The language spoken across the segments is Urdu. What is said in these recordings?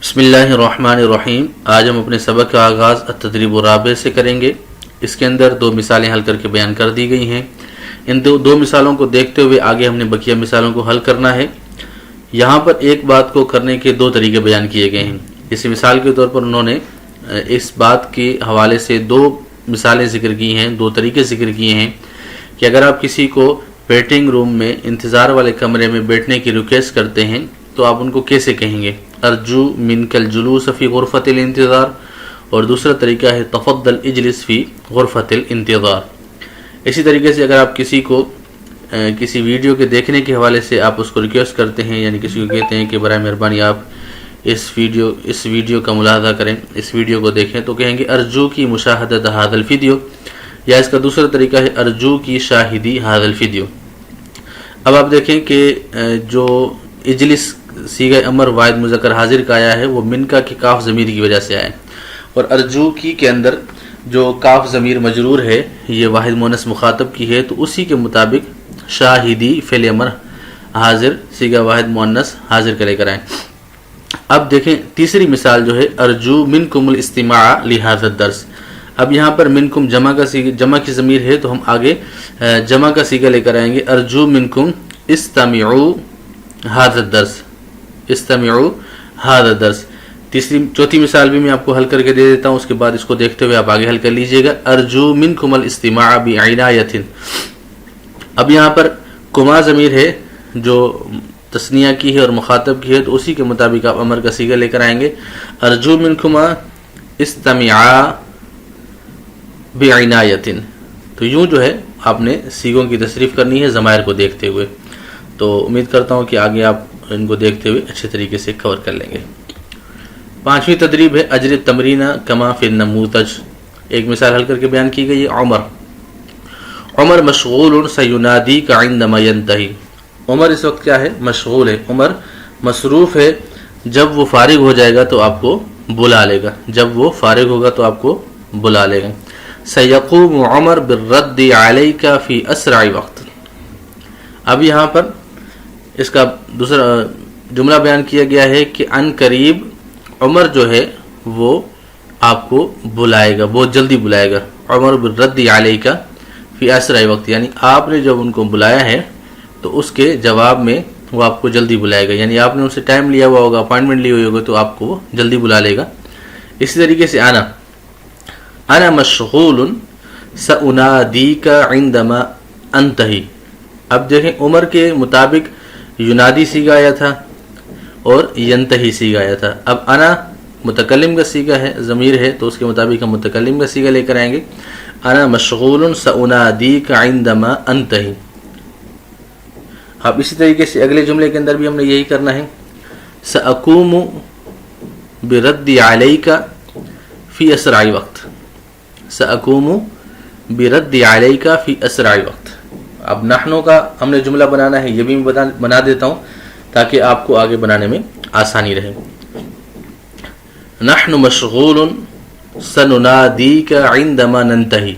بسم اللہ الرحمن الرحیم۔ آج ہم اپنے سبق کا آغاز التدریب الرابع سے کریں گے۔ اس کے اندر دو مثالیں حل کر کے بیان کر دی گئی ہیں۔ ان دو مثالوں کو دیکھتے ہوئے آگے ہم نے بقیہ مثالوں کو حل کرنا ہے۔ یہاں پر ایک بات کو کرنے کے دو طریقے بیان کیے گئے ہیں۔ اس مثال کے طور پر انہوں نے اس بات کے حوالے سے دو مثالیں ذکر کی ہیں، دو طریقے ذکر کیے ہیں کہ اگر آپ کسی کو ویٹنگ روم میں انتظار والے کمرے میں بیٹھنے کی ریکویسٹ کرتے ہیں تو آپ ان کو کیسے کہیں گے؟ ارجو منک الجلوس فی غرفۃ الانتظار، اور دوسرا طریقہ ہے تفضل اجلس فی غرفۃ الانتظار۔ اسی طریقے سے اگر آپ کسی کو کسی ویڈیو کے دیکھنے کے حوالے سے آپ اس کو ریکویسٹ کرتے ہیں، یعنی کسی کو کہتے ہیں کہ برائے مہربانی آپ اس ویڈیو کا ملاحظہ کریں، اس ویڈیو کو دیکھیں، تو کہیں گے ارجو کی مشاہدۃ ھذا الویڈیو، یا اس کا دوسرا طریقہ ہے ارجو کی شاہدی ھذا الویڈیو۔ اب آپ دیکھیں کہ جو اجلس صیغہ امر واحد مذکر حاضر کا آیا ہے وہ منکا کی کاف ضمیر کی وجہ سے آیا ہے، اور ارجو کی کے اندر جو کاف ضمیر مجرور ہے یہ واحد مؤنث مخاطب کی ہے، تو اسی کے مطابق شاہدی فعل امر حاضر صیغہ واحد مؤنث حاضر کا لے کر آئیں۔ اب دیکھیں تیسری مثال جو ہے ارجو منکم الاستماع لہذا الدرس۔ اب یہاں پر منکم جمع کی ضمیر ہے تو ہم آگے جمع کا صیغہ لے کر آئیں گے، ارجو منکم استمعوا ھذا الدرس، استمعوا ھذا الدرس۔ چوتھی مثال بھی میں آپ کو حل کر کے دے دیتا ہوں، اس کے بعد اس کو دیکھتے ہوئے آپ آگے حل کر لیجئے گا۔ ارجو منکم الاستماع بعنایۃ۔ اب یہاں پر کما ضمیر ہے جو تثنیہ کی ہے اور مخاطب کی ہے، تو اسی کے مطابق آپ امر کا صیغہ لے کر آئیں گے، ارجو منکما استمعا بعنایۃ۔ تو یوں جو ہے آپ نے صیغوں کی تصریف کرنی ہے ضمائر کو دیکھتے ہوئے۔ تو امید کرتا ہوں کہ آگے آپ ان کو دیکھتے ہوئے اچھے طریقے سے کور کر لیں گے۔ پانچویں تدریب ہے اجر التمرین کما فی النموذج۔ ایک مثال حل کر کے بیان کی گئی ہے، عمر مشغول سینادیک عندما ینتہی۔ عمر اس وقت کیا ہے؟ مشغول ہے، عمر مصروف ہے، جب وہ فارغ ہو جائے گا تو آپ کو بلا لے گا، جب وہ فارغ ہوگا تو آپ کو بلا لے گا۔ سیقوم عمر بالرد علیک فی اسرع وقت۔ اب یہاں پر اس کا دوسرا جملہ بیان کیا گیا ہے کہ ان قریب عمر جو ہے وہ آپ کو بلائے گا، بہت جلدی بلائے گا۔ عمر بالرد علیک فی اسرع وقت، یعنی آپ نے جب ان کو بلایا ہے تو اس کے جواب میں وہ آپ کو جلدی بلائے گا، یعنی آپ نے ان سے ٹائم لیا ہوا ہوگا، اپائنٹمنٹ لی ہوئی ہوگی، تو آپ کو وہ جلدی بلا لے گا۔ اسی طریقے سے انا مشغول سانادیک عندما انتہی۔ اب دیکھیں عمر کے مطابق ینادی صیغہ آیا تھا اور ینتہی صیغہ آیا تھا۔ اب انا متکلم کا صیغہ ہے، ضمیر ہے، تو اس کے مطابق ہم متکلم کا صیغہ لے کر آئیں گے، انا مشغول سانادیک عندما انتہی۔ اب اسی طریقے سے اگلے جملے کے اندر بھی ہم نے یہی کرنا ہے، ساقوم برد علیک فی اسرع وقت، ساقوم برد علیک فی اسرع وقت۔ اب نحنو کا ہم نے جملہ بنانا ہے، یہ بھی میں بنا دیتا ہوں تاکہ آپ کو آگے بنانے میں آسانی رہے۔ نحن مشغول سننادیک عندما ننتہی۔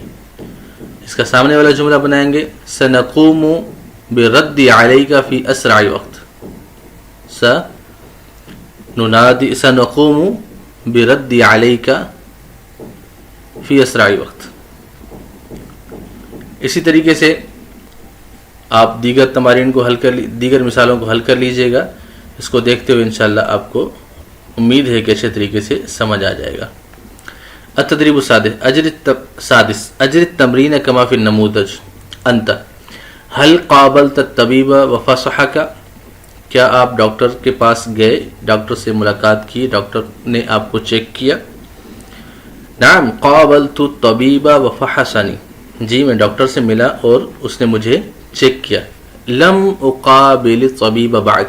اس کا سامنے والا جملہ بنائیں گے، سنقوم برد علیک فی اسرع وقت، سنقوم برد علیک فی اسرع وقت۔ اسی طریقے سے آپ دیگر تمارین کو دیگر مثالوں کو حل کر لیجئے گا۔ اس کو دیکھتے ہوئے انشاءاللہ آپ کو امید ہے کہ اچھے طریقے سے سمجھ آ جائے گا۔ التدریب السادس اجر التمرین کما فی النموذج۔ انت هل قابلت الطبیب وفصحک؟ کیا آپ ڈاکٹر کے پاس گئے، ڈاکٹر سے ملاقات کی، ڈاکٹر نے آپ کو چیک کیا؟ نعم قابلت الطبیب وفحصنی۔ جی میں ڈاکٹر سے ملا اور اس نے مجھے چیک کیا۔ لم اقابل الطبیب بعد۔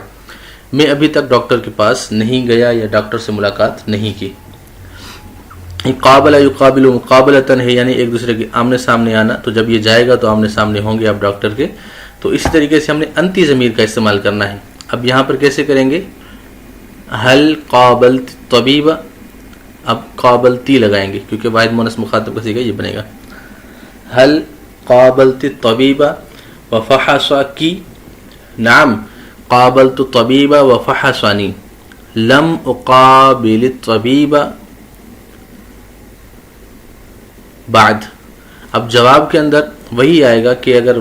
میں ابھی تک ڈاکٹر کے پاس نہیں گیا یا ڈاکٹر سے ملاقات نہیں کی۔ قابل یقابل مقابلتاً ہے، یعنی ایک دوسرے کے آمنے سامنے آنا، تو جب یہ جائے گا تو آمنے سامنے ہوں گے آپ ڈاکٹر کے۔ تو اسی طریقے سے ہم نے انتی ضمیر کا استعمال کرنا ہے۔ اب یہاں پر کیسے کریں گے؟ هل قابلت الطبیب، اب قابلتی لگائیں گے کیونکہ واحد مؤنث مخاطب کا صیغہ یہ بنے گا۔ هل قابلت الطبیب وفحص کی؟ نعم قابلت الطبیب وفحصنی۔ لم اقابل الطبیب بعد. اب جواب کے اندر وہی آئے گا کہ اگر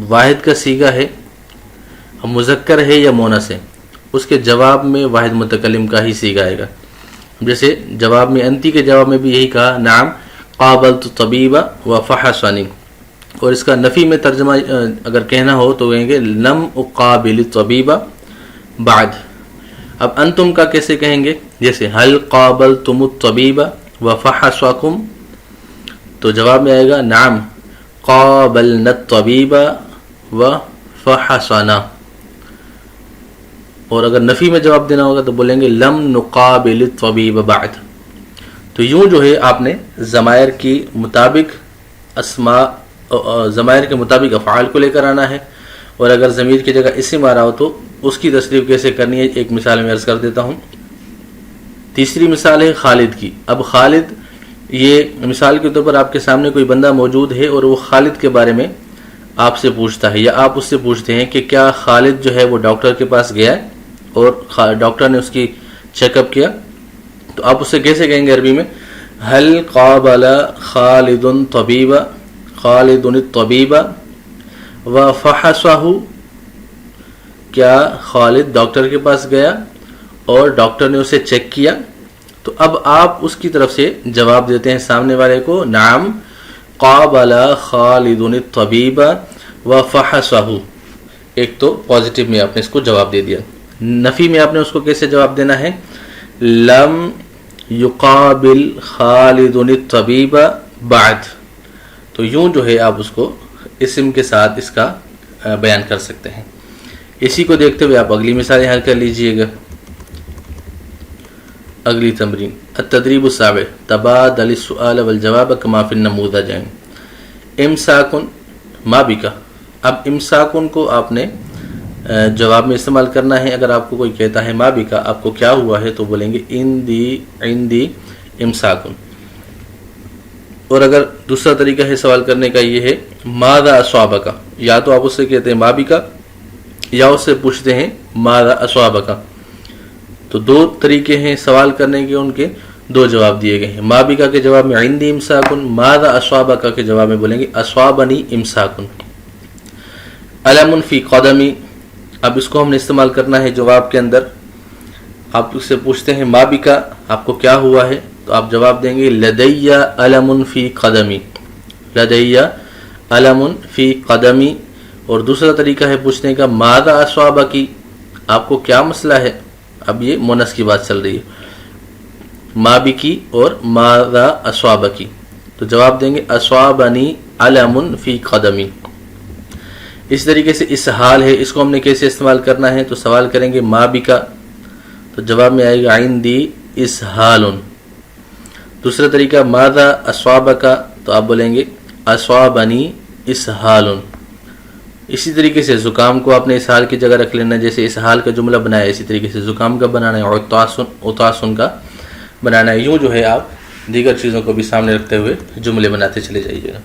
واحد کا صیغہ ہے، مذکر ہے یا مونث ہے، اس کے جواب میں واحد متکلم کا ہی صیغہ آئے گا. جیسے جواب میں انتی کے جواب میں بھی یہی کہا، نعم قابلت الطبیب وفحصنی. اور اس کا نفی میں ترجمہ اگر کہنا ہو تو کہیں گے لم اقابل الطبیب بعد. اب انتم کا کیسے کہیں گے؟ جیسے حل قابلتم الطبیب وفحصکم، تو جواب میں آئے گا نعم قابلنا الطبیب وفحصنا. اور اگر نفی میں جواب دینا ہوگا تو بولیں گے لم نقابل الطبیب بعد. تو یوں جو ہے آپ نے ضمائر کی مطابق ضمائر کے مطابق افعال کو لے کر آنا ہے. اور اگر ضمیر کی جگہ اسم آ رہا ہو تو اس کی تصریف کیسے کرنی ہے ایک مثال میں عرض کر دیتا ہوں. تیسری مثال ہے خالد کی. اب خالد، یہ مثال کے طور پر آپ کے سامنے کوئی بندہ موجود ہے اور وہ خالد کے بارے میں آپ سے پوچھتا ہے، یا آپ اس سے پوچھتے ہیں کہ کیا خالد جو ہے وہ ڈاکٹر کے پاس گیا ہے اور ڈاکٹر نے اس کی چیک اپ کیا. تو آپ اس سے کیسے کہیں گے عربی میں؟ حل قابل خالد طبیب خالد الطبیب وفحصہ، کیا خالد ڈاکٹر کے پاس گیا اور ڈاکٹر نے اسے چیک کیا. تو اب آپ اس کی طرف سے جواب دیتے ہیں سامنے والے کو، نعم قابل خالد الطبیب وفحصہ. ایک تو پازیٹیو میں آپ نے اس کو جواب دے دیا. نفی میں آپ نے اس کو کیسے جواب دینا ہے؟ لم یقابل خالد الطبیب بعد. تو یوں جو ہے آپ اس کو اسم کے ساتھ اس کا بیان کر سکتے ہیں. اسی کو دیکھتے ہوئے آپ اگلی مثالیں حل کر لیجئے گا. اگلی تمرین التدریب السابع تبادل السؤال والجواب کما فی النموذج. امساکن ما بکا. اب امساکن کو آپ نے جواب میں استعمال کرنا ہے. اگر آپ کو کوئی کہتا ہے ما بکا، آپ کو کیا ہوا ہے، تو بولیں گے عندی امساکن. اور اگر دوسرا طریقہ ہے سوال کرنے کا یہ ہے ماذا اصابک. یا تو آپ اس سے کہتے ہیں ما بکا یا اس سے پوچھتے ہیں ماذا اصابک. تو دو طریقے ہیں سوال کرنے کے، ان کے دو جواب دیے گئے ہیں. ما بکا کے جواب میں عندی امساکن، ماذا اصابک کے جواب میں بولیں گے اصابنی امساکن. علم فی قدمی. اب اس کو ہم نے استعمال کرنا ہے جواب کے اندر. آپ اس سے پوچھتے ہیں ما بکا، آپ کو کیا ہوا ہے، تو آپ جواب دیں گے لدی علم فی قدمی. لدی علم فی قدمی. اور دوسرا طریقہ ہے پوچھنے کا ماذا اصابکی، آپ کو کیا مسئلہ ہے. اب یہ مونث کی بات چل رہی ہے، ما بکی اور ماذا اصابکی. تو جواب دیں گے اصابنی علم فی قدمی. اس طریقے سے اسحال ہے، اس کو ہم نے کیسے استعمال کرنا ہے، تو سوال کریں گے ما بکا، تو جواب میں آئے گا عندی اسحال. دوسرا طریقہ ماذا اصابکا، تو آپ بولیں گے اصابنی اسحال. اسی طریقے سے زکام کو آپ نے اسحال کی جگہ رکھ لینا، جیسے اسحال کا جملہ بنایا اسی طریقے سے زکام کا بنانا ہے، عطاسن کا بنانا ہے. یوں جو ہے آپ دیگر چیزوں کو بھی سامنے رکھتے ہوئے جملے بناتے چلے جائیے گا.